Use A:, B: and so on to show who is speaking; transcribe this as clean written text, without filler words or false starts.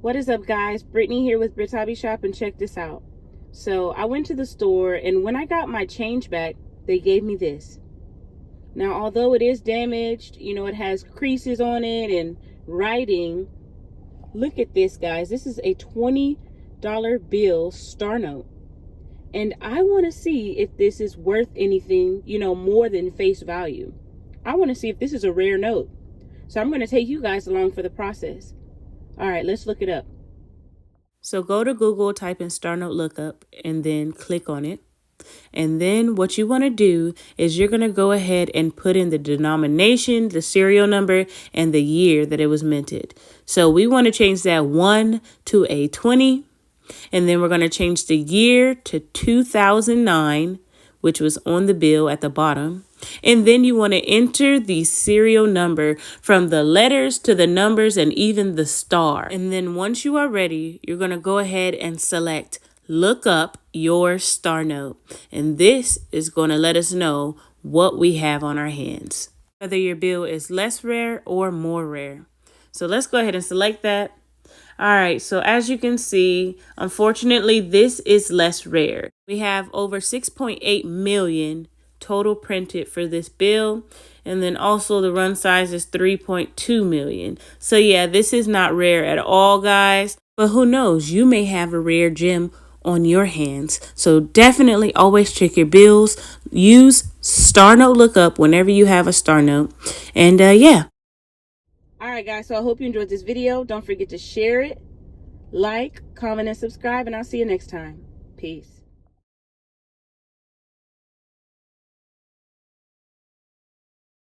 A: What is up, guys? Brittany here with Brit's Hobby Shop, and check this out. So I went to the store, and when I got my change back, they gave me this. Now, although it is damaged, you know, it has creases on it and writing. Look at this, guys. This is a $20 bill star note. And I want to see if this is worth anything, you know, more than face value. I want to see if this is a rare note. So I'm going to take you guys along for the process. All right, let's look it up. So go to Google, type in star note lookup, and then click on it. And then what you want to do is you're going to go ahead and put in the denomination, the serial number, and the year that it was minted. So we want to change that 1 to a 20. And then we're going to change the year to 2009, which was on the bill at the bottom. And then you want to enter the serial number from the letters to the numbers and even the star. And then once you are ready, you're going to go ahead and select look up your star note. And this is going to let us know what we have on our hands, whether your bill is less rare or more rare. So let's go ahead and select that. All right, so as you can see, unfortunately, this is less rare. We have over 6.8 million total printed for this bill. And then also the run size is 3.2 million. So yeah, this is not rare at all, guys. But who knows? You may have a rare gem on your hands. So definitely always check your bills. Use star note lookup whenever you have a star note. And yeah. All right, guys, so I hope you enjoyed this video. Don't forget to share it, like, comment, and subscribe, and I'll see you next time. Peace.